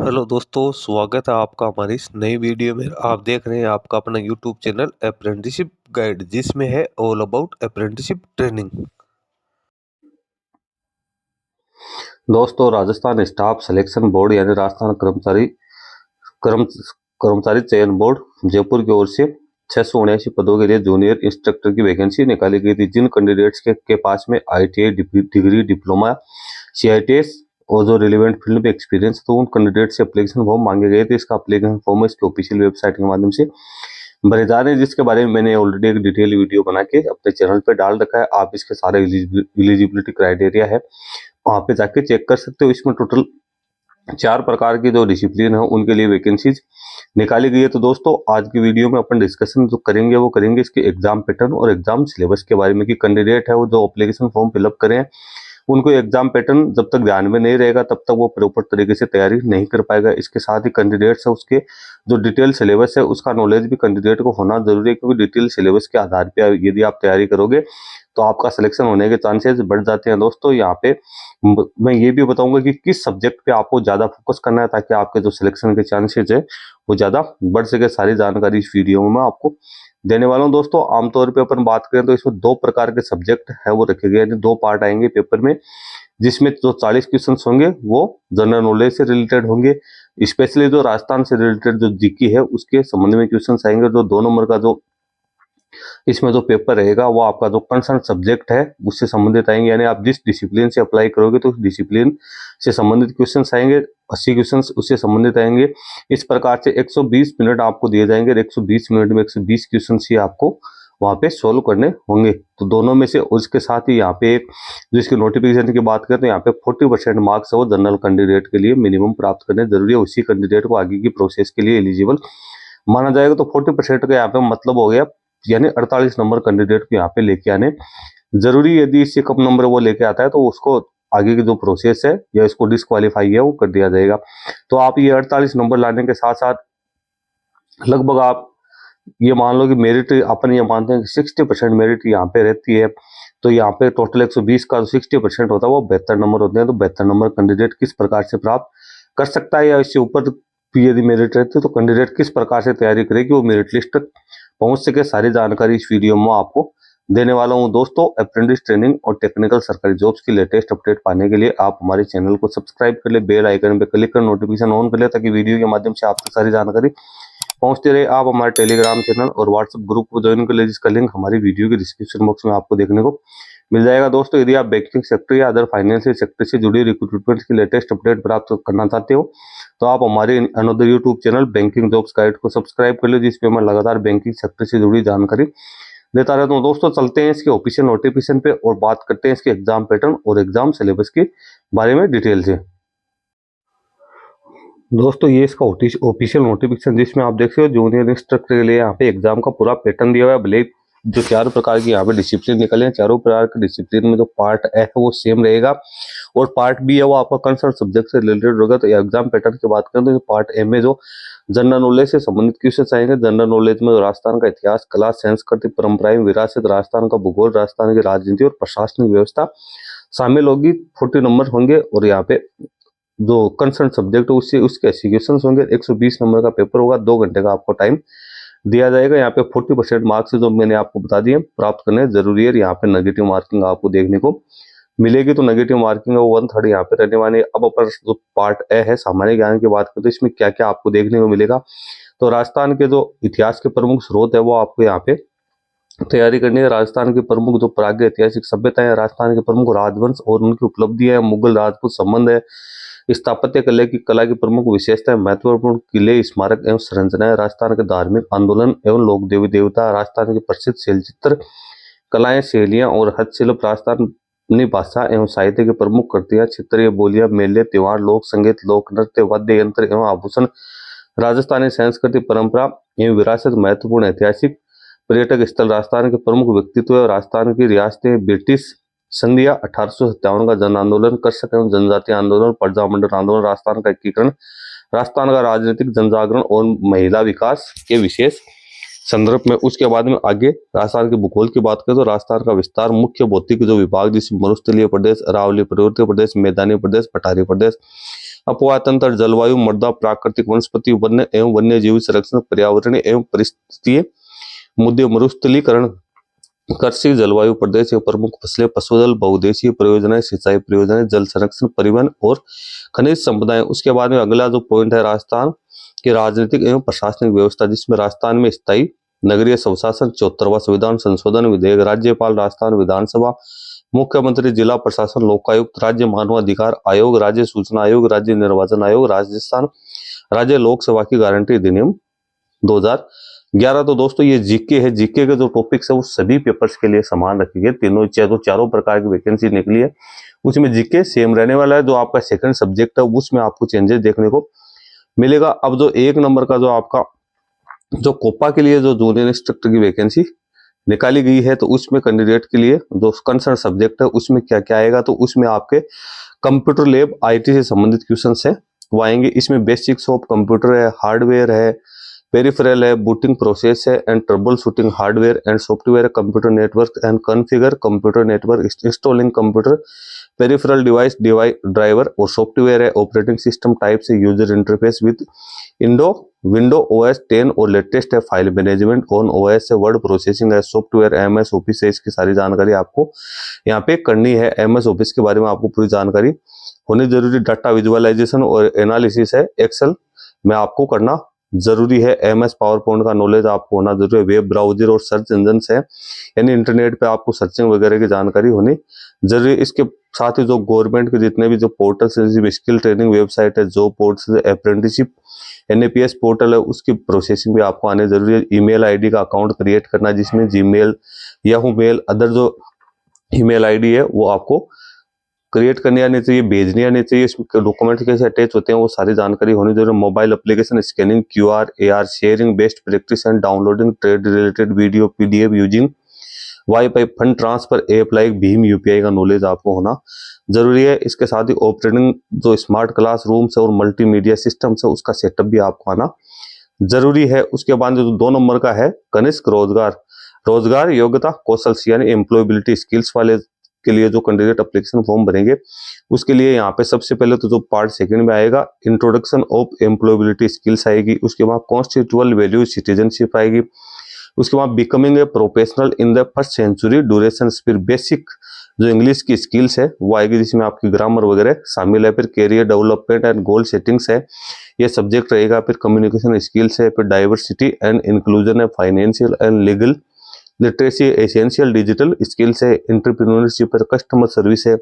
Hello दोस्तों, स्वागत है आपका हमारी इस नई वीडियो में। आप देख रहे हैं आपका अपना यूट्यूब चैनल अप्रेंटिसशिप गाइड, जिसमें है ऑल अबाउट अप्रेंटिसशिप ट्रेनिंग। दोस्तों, राजस्थान स्टाफ सिलेक्शन बोर्ड यानी राजस्थान कर्मचारी चयन बोर्ड जयपुर की ओर से 679 पदों के लिए जूनियर इंस्ट्रक्टर की वैकेंसी निकाली गई थी। जिन कैंडिडेट्स के पास में ITI डिग्री, डिप्लोमा, CITS और जो रिलेवेंट फील्ड में एक्सपीरियंस, तो उन कैंडिडेट से एप्लीकेशन फॉर्म मांगे गए थे। इसका एप्लीकेशन फॉर्म इसके ऑफिशियल वेबसाइट के माध्यम से भरे जा रहे हैं, जिसके बारे में मैंने ऑलरेडी एक डिटेल वीडियो बना के अपने चैनल पे डाल रखा है। आप इसके सारे एलिजिबिलिटी क्राइटेरिया है, वहाँ पे जाके चेक कर सकते हो। इसमें टोटल 4 प्रकार की जो डिसिप्लिन है उनके लिए वैकेंसीज निकाली गई है। तो दोस्तों, आज की वीडियो में अपन डिस्कशन जो करेंगे वो करेंगे इसके एग्जाम पैटर्न और एग्जाम सिलेबस के बारे में, कि कैंडिडेट है वो जो एप्लीकेशन फॉर्म फिलअप करें उनको एग्जाम पैटर्न जब तक ध्यान में नहीं रहेगा तब तक वो प्रॉपर तरीके से तैयारी नहीं कर पाएगा। इसके साथ ही कैंडिडेट्स है उसके जो डिटेल सिलेबस है उसका नॉलेज भी कैंडिडेट को होना जरूरी है, क्योंकि डिटेल सिलेबस के आधार पर यदि आप तैयारी करोगे तो आपका सिलेक्शन होने के चांसेस बढ़ जाते हैं। दोस्तों, यहाँ पे मैं ये भी बताऊंगा कि किस सब्जेक्ट पे आपको ज्यादा फोकस करना है, ताकि आपके जो सिलेक्शन के चांसेस है वो ज्यादा बढ़ सके। सारी जानकारी इस वीडियो में मैं आपको देने वाला हूँ। दोस्तों, आमतौर पे अपन बात करें तो इसमें 2 प्रकार के सब्जेक्ट है वो रखे गए हैं, 2 पार्ट आएंगे पेपर में, जिसमें जो 40 क्वेश्चन होंगे वो जनरल नॉलेज से रिलेटेड होंगे। स्पेशली जो राजस्थान से रिलेटेड जो जीके है उसके संबंध में क्वेश्चन आएंगे। जो 2 नंबर का जो इसमें जो पेपर रहेगा वो आपका जो कंसर्न सब्जेक्ट है उससे संबंधित आएंगे, यानी आप जिस डिसिप्लिन से अप्लाई करोगे तो उस डिसिप्लिन से संबंधित क्वेश्चंस आएंगे। 80 क्वेश्चंस उससे संबंधित आएंगे। इस प्रकार से 120 मिनट आपको दिए जाएंगे और 120 मिनट में 120 क्वेश्चंस ही आपको वहां पे सोल्व करने होंगे। तो दोनों में से, उसके साथ ही यहाँ पे एक जो इसके नोटिफिकेशन की बात करें तो यहाँ पे 40% मार्क्स है वो जनरल कैंडिडेट के लिए मिनिमम प्राप्त करने जरूरी है। उसी कैंडिडेट को आगे की प्रोसेस के लिए एलिजिबल माना जाएगा। तो 40% का यहाँ पे मतलब हो गया, यानी 48 नंबर कैंडिडेट को यहाँ पे लेके आने जरूरी। यदि इससे कम नंबर वो लेके आता है तो उसको आगे की जो प्रोसेस है या इसको डिस्क्वालीफाई है वो कर दिया जाएगा। तो आप ये 48 नंबर लाने के साथ साथ लगभग आप ये मान लो कि मेरिट अपन ये मानते हैं कि 60% मेरिट यहाँ पे रहती है। तो यहाँ पे टोटल 120 का 60% होता है वो 72 नंबर होते हैं। तो 72 नंबर कैंडिडेट किस प्रकार से प्राप्त कर सकता है, या इससे ऊपर भी यदि मेरिट रहती है तो कैंडिडेट किस प्रकार से तैयारी करे कि वो मेरिट लिस्ट तक पहुंच सके, सारी जानकारी इस वीडियो में आपको देने वाला हूं। दोस्तों, अप्रेंटिस ट्रेनिंग और टेक्निकल सरकारी जॉब्स की लेटेस्ट अपडेट पाने के लिए आप हमारे चैनल को सब्सक्राइब कर ले, बेल आइकन पे क्लिक कर नोटिफिकेशन ऑन कर ले, ताकि वीडियो के माध्यम से आपको सारी जानकारी पहुंचते रहे। आप हमारे टेलीग्राम चैनल और व्हाट्सएप ग्रुप को ज्वाइन कर ले, जिसका लिंक हमारी वीडियो के डिस्क्रिप्शन बॉक्स में आपको देखने को मिल जाएगा। दोस्तों, यदि आप बैंकिंग सेक्टर या अदर फाइनेंशियल सेक्टर से जुड़ी रिक्रूटमेंट की लेटेस्ट अपडेट प्राप्त करना चाहते हो तो आप हमारे another YouTube channel banking jobs guide को सब्सक्राइब कर लो, जिसपे मैं लगातार बैंकिंग सेक्टर से जुड़ी जानकारी देता रहता हूँ। दोस्तों, चलते हैं इसके ऑफिशियल नोटिफिकेशन पे और बात करते हैं इसके एग्जाम पैटर्न और एग्जाम सिलेबस के बारे में डिटेल से। दोस्तों, ये इसका ऑफिशियल नोटिफिकेशन, जिसमें आप देख सकते हो जूनियर इंस्ट्रक्टर के लिए यहाँ पे एग्जाम का पूरा पैटर्न दिया हुआ है। भले जो 4 प्रकार की यहाँ पे डिसिप्लिन निकले हैं, चारों प्रकार के डिसिप्लिन में जो पार्ट ए है वो सेम रहेगा और पार्ट बी है वो आपका कंसर्न सब्जेक्ट से रिलेटेड होगा। तो एग्जाम पैटर्न की बात करें तो पार्ट ए में जो जनरल नॉलेज से संबंधित क्वेश्चन आएंगे। जनरल नॉलेज में राजस्थान का इतिहास, कला, संस्कृति, परंपराएं, विरासत, राजस्थान का भूगोल, राजस्थान की राजनीति और प्रशासनिक व्यवस्था शामिल होगी। 40 नंबर होंगे और यहाँ पे जो कंसर्न सब्जेक्ट है उससे उसके 80 क्वेश्चन होंगे। 120 नंबर का पेपर होगा, 2 घंटे का आपको टाइम दिया जाएगा। यहाँ पे 40% मार्क्स जो मैंने आपको बता दिए प्राप्त करने जरूरी है। यहाँ पे नेगेटिव मार्किंग आपको देखने को मिलेगी, तो नेगेटिव मार्किंग 1/3 यहाँ पे रहने वाली है। अब अपन जो पार्ट ए है सामान्य ज्ञान की बात करते हैं, इसमें क्या क्या आपको देखने को मिलेगा। तो राजस्थान के जो इतिहास के प्रमुख स्रोत है वो आपको यहाँ पे तैयारी करनी है। राजस्थान की प्रमुख जो प्राज्ञ ऐतिहासिक सभ्यताएं है, राजस्थान के प्रमुख राजवंश और उनकी उपलब्धियां, मुगल राजपूत संबंध है, स्थापत्य कला की प्रमुख विशेषताएं, महत्वपूर्ण किले, स्मारक एवं संरचनाएं, राजस्थान के धार्मिक आंदोलन एवं लोक देवी देवता, राजस्थान की प्रसिद्ध शैलचित्र कलाएं, शैलियां और हस्तशिल्प, राजस्थानी भाषा एवं साहित्य की प्रमुख कृतियां, क्षेत्रीय बोलियां, मेले, त्योहार, लोक संगीत, लोक नृत्य, वाद्य यंत्र एवं आभूषण, राजस्थानी संस्कृति, परंपरा एवं विरासत, महत्वपूर्ण ऐतिहासिक पर्यटक स्थल, राजस्थान के प्रमुख व्यक्तित्व, राजस्थान की रियासतें, ब्रिटिश संधिया, 1857 का जन आंदोलन, कृषक एवं जनजाति आंदोलन, प्रजामंडल आंदोलन, राजस्थान का एकीकरण, राजस्थान का राजनीतिक जनजागरण और महिला विकास के विशेष संदर्भ में। उसके बाद में आगे राजस्थान के भूगोल की बात करें तो राजस्थान का विस्तार, मुख्य भौतिक जो विभाग जिसमें मरुस्थलीय प्रदेश, अरावली पर्वतीय प्रदेश, मैदानी प्रदेश, पठारी प्रदेश, अपवाह तंत्र, जलवायु, मृदा, प्राकृतिक वनस्पति, वन्य एवं वन्य जीव संरक्षण, पर्यावरण एवं परिस्थितीय मुद्दे, मरुस्थलीकरण, कृषि, जलवायु प्रदेश एवं प्रमुख फसलें, पशुधन, बहुउद्देशीय परियोजनाएं, सिंचाई परियोजनाएं, जल संरक्षण, परिवहन और खनिज संपदाएं। उसके बाद में अगला जो पॉइंट है राजस्थान की राजनीतिक एवं प्रशासनिक व्यवस्था, जिसमें राजस्थान में स्थायी नगरीय स्वशासन, 74वां संविधान संशोधन विधेयक, राज्यपाल, राजस्थान विधानसभा, मुख्यमंत्री, जिला प्रशासन, लोकायुक्त, राज्य मानवाधिकार आयोग, राज्य सूचना आयोग, राज्य निर्वाचन आयोग, राजस्थान राज्य लोक सेवा की गारंटी अधिनियम 2011। तो दोस्तों ये जीके है, जीके के जो टॉपिक्स है वो सभी पेपर्स के लिए समान रखे गए, चारों प्रकार की वैकेंसी निकली है, उसमें जीके सेम रहने वाला है। जो आपका सेकंड सब्जेक्ट है उसमें आपको चेंजेस देखने को मिलेगा। अब जो 1 नंबर का जो आपका जो कोपा के लिए जो जूनियर इंस्ट्रक्टर की वैकेंसी निकाली गई है, तो उसमें कैंडिडेट के लिए जो कंसर्न सब्जेक्ट है उसमें क्या क्या आएगा, तो उसमें आपके कंप्यूटर लैब आईटी से संबंधित क्वेश्चंस है वो आएंगे। इसमें बेसिक्स ऑफ कंप्यूटर है, हार्डवेयर है, पेरिफेरल है, बूटिंग प्रोसेस है and trouble shooting, hardware and software, computer network and configure computer network, installing computer peripheral device, driver और सॉफ्टवेयर है, ऑपरेटिंग सिस्टम टाइप से user interface with window OS 10 और latest है, file management on OS है, word processing है, software MS office है। इसकी सारी जानकारी आपको यहाँ पे करनी है। एमएस ऑफिस के बारे में आपको पूरी जानकारी होनी जरूरी, डाटा विजुअलाइजेशन और एनालिसिस है, एक्सेल में आपको करना जरूरी है, एमएस पावर पॉइंट का नॉलेज आपको होना जरूरी है, वेब ब्राउजर और सर्च इंजन है, यानी इंटरनेट पे आपको सर्चिंग वगैरह की जानकारी होनी जरूरी है। इसके साथ ही जो गवर्नमेंट के जितने भी जो पोर्टल्स है, स्किल ट्रेनिंग वेबसाइट है, जॉब पोर्टल, अप्रेंटिसशिप एनएपीएस पोर्टल है, उसकी प्रोसेसिंग भी आपको आने जरूरी है। ईमेल आईडी का अकाउंट क्रिएट करना, जिसमें जीमेल, याहू मेल, अदर जो ईमेल आईडी है वो आपको क्रिएट करनी आनी चाहिए, भेजनी आनी चाहिए। इसमें डॉक्यूमेंट कैसे अटैच होते हैं वो सारी जानकारी होनी जरूरी है। Mobile application, scanning, QR, AR, sharing, best practice and downloading, trade related video, PDF using wifi, fund transfer app like Bhim UPI का नॉलेज आपको होना जरूरी है। इसके साथ ही ऑपरेटिंग जो स्मार्ट क्लास रूम्स है और मल्टीमीडिया सिस्टम है उसका सेटअप भी आपको आना जरूरी है। उसके बाद जो 2 नंबर का है कनिष्क रोजगार योग्यता कौशल यानी एम्प्लॉयबिलिटी स्किल्स वाले के लिए जो कैंडिडेट एप्लीकेशन फॉर्म भरेंगे, उसके लिए यहाँ पे सबसे पहले तो जो पार्ट सेकंड में आएगा इंट्रोडक्शन ऑफ एम्प्लॉयबिलिटी स्किल्स आएगी, उसके बाद कॉन्स्टिट्यूएंट वैल्यू सिटीजनशिप आएगी, उसके बाद becoming a professional in the first century duration, फिर बेसिक जो इंग्लिश की स्किल्स है वो आएगी, जिसमें आपकी ग्रामर वगैरह शामिल है, फिर career development and goal settings है ये सब्जेक्ट रहेगा, फिर कम्युनिकेशन स्किल्स है, फिर डाइवर्सिटी एंड इंक्लूजन है, financial and legal literacy, essential digital skills है, एंटरप्रेन्योरशिप है, कस्टमर सर्विस है,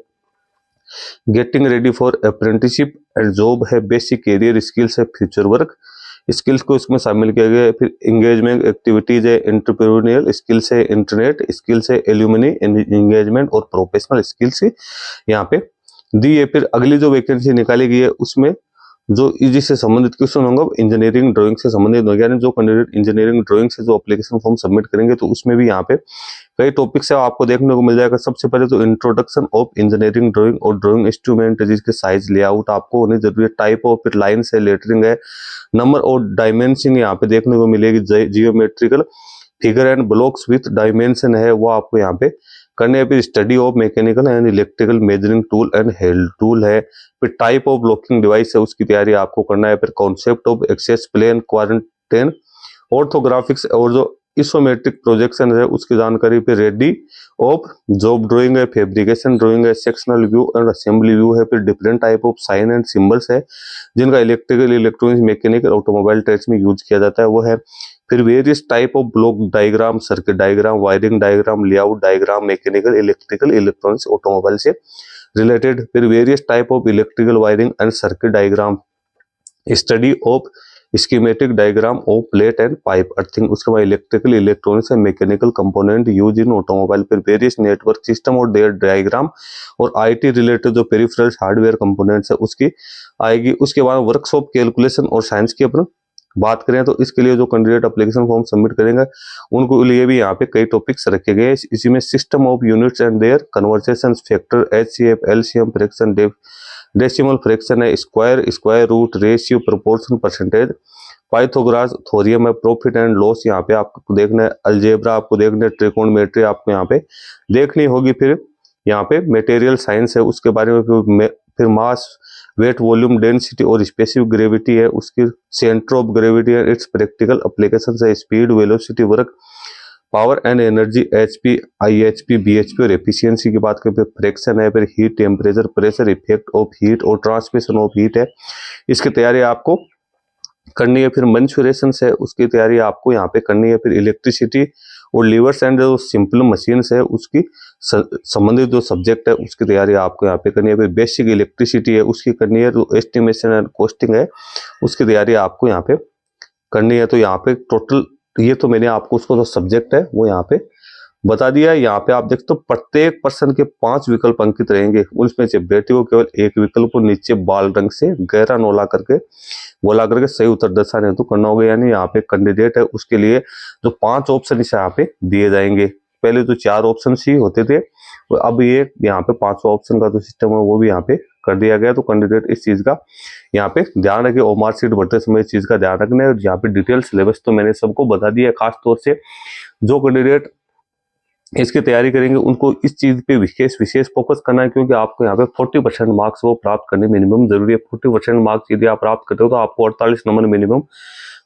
getting ready for apprenticeship and job है, बेसिक कैरियर स्किल्स है, फ्यूचर वर्क स्किल्स को इसमें शामिल किया गया है, फिर एंगेजमेंट एक्टिविटीज है, एंटरप्रेन्योरियल स्किल्स है, इंटरनेट स्किल्स है, एल्यूमिनी एंगेजमेंट और प्रोफेशनल स्किल्स यहाँ पे दी है। फिर अगली जो वैकेंसी निकाली गई है उसमें जो इजी से संबंधित क्वेश्चन होंगे इंजीनियरिंग ड्राइंग से संबंधित होंगे, यानी जो कैंडिडेट इंजीनियरिंग ड्राइंग से जो एप्लीकेशन फॉर्म सबमिट करेंगे तो उसमें भी यहाँ पे कई टॉपिक्स है आपको देखने को मिल जाएगा। सबसे पहले तो इंट्रोडक्शन ऑफ इंजीनियरिंग ड्राइंग और ड्राइंग इंस्ट्रूमेंट, जिसके साइज लेआउट आपको होनी जरूरी है, टाइप ऑफ, फिर लाइन्स है, लेटरिंग है, नंबर और डायमेंशन यहाँ पे देखने को मिलेगी, geometrical figure and blocks with dimension है वो आपको यहाँ पे करने हैं, फिर study of mechanical and electrical measuring tool and held tool है, फिर टाइप ऑफ ब्लॉकिंग डिवाइस है उसकी तैयारी आपको करना है, फिर concept of axes plane quarantine orthographics और जो इसोमेट्रिक प्रोजेक्शन है उसकी जानकारी, फिर रेडी ऑफ जॉब ड्राइंग है, फैब्रिकेशन ड्राइंग है, sectional view and assembly view है, फिर different type of sign and symbols है जिनका electrical, electronics, mechanical, automobile trades में यूज किया जाता है वो है, फिर various type of block diagram, circuit diagram, wiring diagram, layout diagram, mechanical, electrical, electronics, automobile से रिलेटेड, फिर various type of electrical wiring and circuit diagram, study of schematic diagram of plate and pipe earthing, उसके बाद electrical, electronics and mechanical component use in automobile, फिर various network system और there diagram और IT related जो peripherals hardware components है उसकी आएगी। उसके बाद वर्कशॉप कैलकुलेशन और साइंस की अपन बात करें तो इसके लिए जो कैंडिडेट एप्लीकेशन फॉर्म सबमिट करेंगे उनको लिए भी यहाँ पे कई टॉपिक्स रखे गए। इसी में system of units and their conversation factor, HCF, LCM, fraction, decimal fraction है, square root, ratio, proportion, percentage, Pythagoras theorem है, प्रॉफिट एंड लॉस यहाँ पे आपको देखना है, अलजेब्रा आपको देखना है, ट्रिकोनोमेट्री आपको यहाँ पे देखनी होगी, फिर यहाँ पे मटेरियल साइंस है उसके बारे में, फिर मास वेट, वॉल्यूम, डेंसिटी और स्पेसिफिक ग्रेविटी है, उसकी सेंटर ऑफ ग्रेविटी है, इट्स प्रैक्टिकल एप्लीकेशन है, speed, velocity, work, power and energy, HP, IHP, BHP और एफिशिएंसी की बात करें, फ्रैक्शन है, फिर heat, temperature, pressure, effect of heat और ट्रांसमिशन ऑफ हीट है, इसकी तैयारी आपको करनी है। फिर मंचुरेशन है, उसकी तैयारी आपको यहाँ पे करनी है। फिर इलेक्ट्रिसिटी और लीवर्स एंड जो सिंपल मशीन्स है उसकी संबंधित जो सब्जेक्ट है उसकी तैयारी आपको यहाँ पे करनी है। फिर बेसिक इलेक्ट्रिसिटी है उसकी करनी है, जो एस्टिमेशन एंड कॉस्टिंग है उसकी तैयारी आपको यहाँ पे करनी है। तो यहाँ पे टोटल ये तो मैंने आपको उसको जो सब्जेक्ट है वो यहाँ पे बता दिया है। यहाँ पे आप देखते हो प्रत्येक पर्सन के 5 विकल्प अंकित रहेंगे, उसमें से बेटी को केवल एक विकल्प को नीचे बाल रंग से गहरा गोला करके सही उत्तर दर्शाने हेतु करना होगा। यानी यहाँ पे कैंडिडेट है उसके लिए जो 5 ऑप्शन इसे यहाँ पे दिए जाएंगे। पहले तो 4 ऑप्शन ही होते थे, अब ये यहाँ पे 5 ऑप्शन का जो सिस्टम है वो भी यहाँ पे कर दिया गया। तो कैंडिडेट इस चीज का यहाँ पे ध्यान रखे और मार्कशीट भरते समय इस चीज का ध्यान रखना है। यहाँ पे डिटेल सिलेबस तो मैंने सबको बता दिया है। खास तौर से जो कैंडिडेट इसकी तैयारी करेंगे उनको इस चीज पे विशेष फोकस करना है, क्योंकि आपको यहाँ पे 40% मार्क्स वो प्राप्त करने मिनिमम जरूरी है। 40% मार्क्स यदि आप प्राप्त करते हो तो आपको 48 नंबर मिनिमम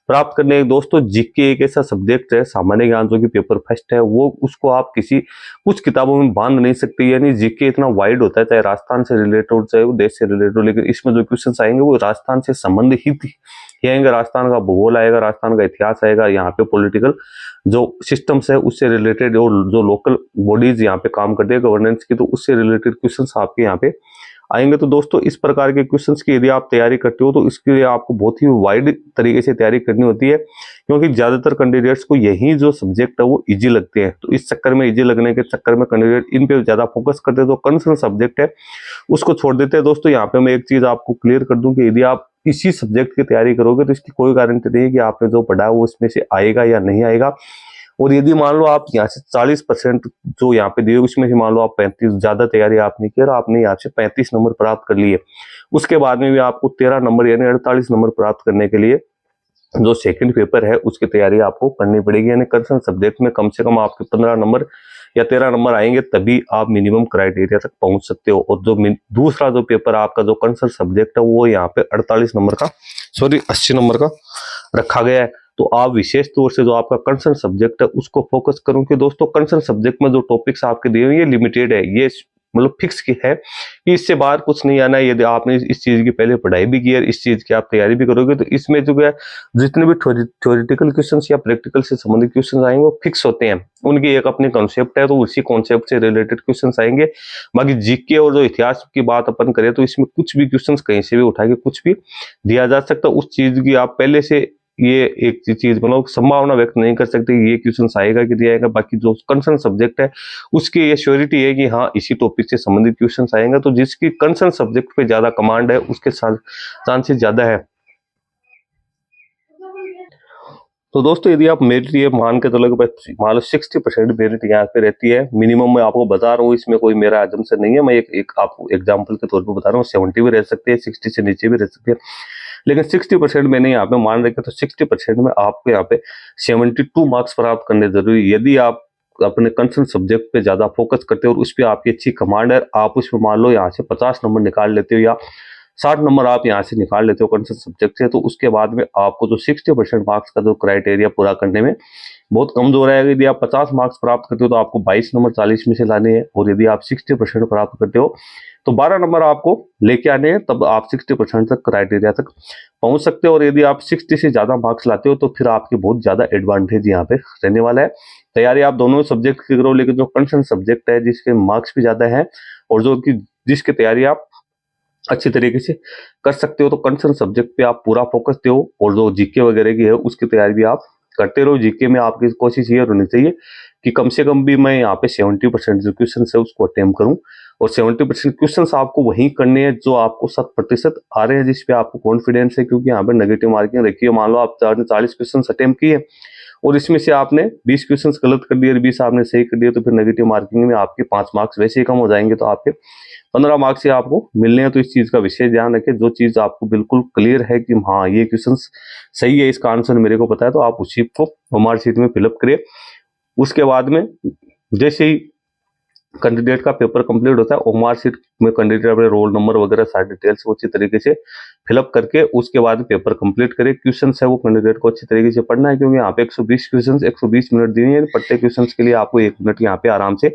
प्राप्त करने हैं। दोस्तों जीके एक ऐसा सब्जेक्ट है, सामान्य ज्ञान जो कि पेपर फर्स्ट है, वो उसको आप कुछ किताबों में बांध नहीं सकते। यानी जीके इतना वाइड होता है, चाहे राजस्थान से रिलेटेड हो चाहे वो देश से रिलेटेड हो, लेकिन इसमें जो क्वेश्चन आएंगे वो राजस्थान से संबंधित ही आएंगे। राजस्थान का भूगोल आएगा, राजस्थान का इतिहास आएगा, यहाँ पे पॉलिटिकल जो सिस्टम्स है उससे रिलेटेड और जो लोकल बॉडीज यहाँ पे काम करती है गवर्नेंस की, तो उससे रिलेटेड क्वेश्चंस आपके यहाँ पे आएंगे। तो दोस्तों इस प्रकार के क्वेश्चंस की यदि आप तैयारी करते हो तो इसके लिए आपको बहुत ही वाइड तरीके से तैयारी करनी होती है, क्योंकि ज्यादातर कैंडिडेट्स को यही जो सब्जेक्ट है वो इजी लगते हैं। तो इस चक्कर में इजी लगने के चक्कर में कैंडिडेट इन पे ज्यादा फोकस करते हैं, तो कंसर्न सब्जेक्ट है उसको छोड़ देते हैं। दोस्तों यहाँ पे मैं एक चीज आपको क्लियर कर दूं कि यदि आप इसी सब्जेक्ट की तैयारी करोगे तो इसकी कोई गारंटी नहीं है कि आपने जो पढ़ा है वो इसमें से आएगा या नहीं आएगा। और यदि मान लो आप यहाँ से 40% जो यहाँ पे दिए उसमें से मान लो आप 35 ज्यादा तैयारी आपने की और आपने यहाँ से 35 नंबर प्राप्त कर लिए, उसके बाद में भी आपको 13 नंबर यानी 48 नंबर प्राप्त करने के लिए जो सेकंड पेपर है उसकी तैयारी आपको करनी पड़ेगी। यानी कंसर्न सब्जेक्ट में कम से कम आपके 15 नंबर या 13 नंबर आएंगे, तभी आप मिनिमम क्राइटेरिया तक पहुंच सकते हो। और जो दूसरा जो पेपर आपका जो कंसर्न सब्जेक्ट है वो यहाँ पे 80 नंबर का रखा गया है। तो आप विशेष तौर से जो आपका कंसर्न सब्जेक्ट है उसको फोकस करूं कि दोस्तों कंसर्न सब्जेक्ट में जो टॉपिक्स आपके दिए हुए ये लिमिटेड है, ये मतलब फिक्स की है कि इससे बाहर कुछ नहीं आना है। यदि आपने इस चीज की पहले पढ़ाई भी की है, इस चीज की आप तैयारी भी करोगे, तो इसमें जो है जितने भी थ्योरेटिकल क्वेश्चंस या प्रैक्टिकल से संबंधित क्वेश्चंस आएंगे वो फिक्स होते हैं, उनकी एक अपनी कॉन्सेप्ट है, तो उसी कॉन्सेप्ट से रिलेटेड क्वेश्चंस आएंगे। बाकी जीके और जो इतिहास की बात अपन करें तो इसमें कुछ भी क्वेश्चंस कहीं से भी उठा के कुछ भी दिया जा सकता है। उस चीज की आप पहले से ये एक चीज मतलब संभावना व्यक्त नहीं कर सकते ये क्वेश्चन आएगा कि नहीं आएगा। बाकी जो कंसर्न सब्जेक्ट है उसकी ये श्योरिटी है कि हाँ इसी टॉपिक से संबंधित क्वेश्चन आएंगे। तो जिसकी कंसर्न सब्जेक्ट पे ज्यादा कमांड है उसके चांसेस ज्यादा है। तो दोस्तों यदि आप मेरिट ये मान के चलो मान लो 60% मेरिट यहाँ पे रहती है मिनिमम, मैं आपको बता रहा हूँ, इसमें कोई मेरा आजम से नहीं है, मैं एक आपको एग्जांपल के तौर पे बता रहा हूँ। 70 भी रह सकती है, 60 से नीचे भी रह सकती है, लेकिन 60% मैंने यहाँ पे मान रखे। तो 60% में आपको यहाँ पे 72 मार्क्स प्राप्त करने जरूरी है। यदि आप अपने कंसर्न सब्जेक्ट पे ज्यादा फोकस करते हो और उस पर आपकी अच्छी कमांड है, आप उसमें मान लो यहाँ से 50 नंबर निकाल लेते हो या 60 नंबर आप यहाँ से निकाल लेते हो कंसर्न सब्जेक्ट से, तो उसके बाद में आपको जो 60% मार्क्स का जो क्राइटेरिया पूरा करने में बहुत कमजोर आएगा। यदि आप 50 मार्क्स प्राप्त करते हो तो आपको 22 नंबर 40 में से लाने हैं, और यदि आप 60% प्राप्त करते हो तो 12 नंबर आपको लेके आने हैं, तब आप 60% तक क्राइटेरिया तक पहुंच सकते हो। और यदि आप 60 से ज्यादा मार्क्स लाते हो तो फिर आपके बहुत ज्यादा एडवांटेज यहाँ पे रहने वाला है। तैयारी आप दोनों सब्जेक्ट की करो, लेकिन जो कंसर्न सब्जेक्ट है जिसके मार्क्स भी ज्यादा है और जो कि जिसकी तैयारी आप अच्छी तरीके से कर सकते हो, तो कंसर्न सब्जेक्ट पे आप पूरा फोकस दो। और जो जीके वगैरह की है उसकी तैयारी भी आप करते रहो। जीके में आपकी कोशिश ये होनी चाहिए कि कम से कम भी मैं यहाँ पे 70% जो क्वेश्चन है उसको अटेम्प्ट करूं, और 70% क्वेश्चन आपको वही करने हैं जो आपको 100% आ रहे हैं, जिसपे आपको कॉन्फिडेंस है। क्योंकि यहाँ पे नेगेटिव मार्किंग रखी है, मान लो आप 40 क्वेश्चन अटेम्प्ट किए और इसमें से आपने 20 क्वेश्चन गलत कर दिए और 20 आपने सही कर दिए, तो फिर नेगेटिव मार्किंग में आपके 5 मार्क्स वैसे ही कम हो जाएंगे, तो आपके 15 मार्क्स ही आपको मिलने हैं। तो इस चीज का विशेष ध्यान रखें। जो चीज आपको बिल्कुल क्लियर है कि हाँ ये क्वेश्चन सही है, इसका आंसर मेरे को पता है, तो आप उसी को हमारे शीट में फिलअप करिए। उसके बाद में जैसे ही कैंडिडेट का पेपर कंप्लीट होता है और मार्कशीट में कैंडिडेट अपने रोल नंबर वगैरह सारी डिटेल्स को अच्छी तरीके से फिलअप करके उसके बाद पेपर कंप्लीट करे। क्वेश्चन है वो कैंडिडेट को अच्छी तरीके से पढ़ना है, क्योंकि यहाँ पे 120 क्वेश्चन 120 मिनट दिए हैं। प्रत्येक क्वेश्चन के लिए आपको 1 मिनट यहाँ पे आराम से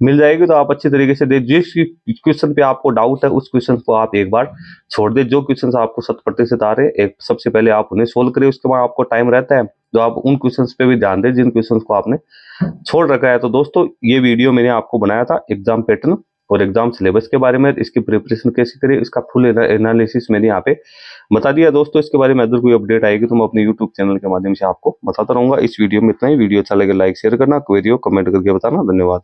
मिल जाएगी। तो आप अच्छी तरीके से दे, जिस क्वेश्चन पे आपको डाउट है उस क्वेश्चन को आप एक बार छोड़ दे। जो क्वेश्चन आपको 100% आ रहे हैं, एक सबसे पहले आप उन्हें सोल्व करें, उसके बाद आपको टाइम रहता है तो आप उन क्वेश्चंस पे भी ध्यान दें जिन क्वेश्चंस को आपने छोड़ रखा है। तो दोस्तों ये वीडियो मैंने आपको बनाया था एग्जाम पैटर्न और एग्जाम सिलेबस के बारे में, इसकी प्रिपरेशन कैसे करें इसका फुल एनालिसिस मैंने यहाँ पे बता दिया। दोस्तों इसके बारे में अगर कोई अपडेट आएगी तो मैं अपने यूट्यूब चैनल के माध्यम से आपको बताता रहूंगा। इस वीडियो में इतना ही। वीडियो अच्छा लगे लाइक शेयर करना, क्वेरी हो कमेंट करके बताना। धन्यवाद।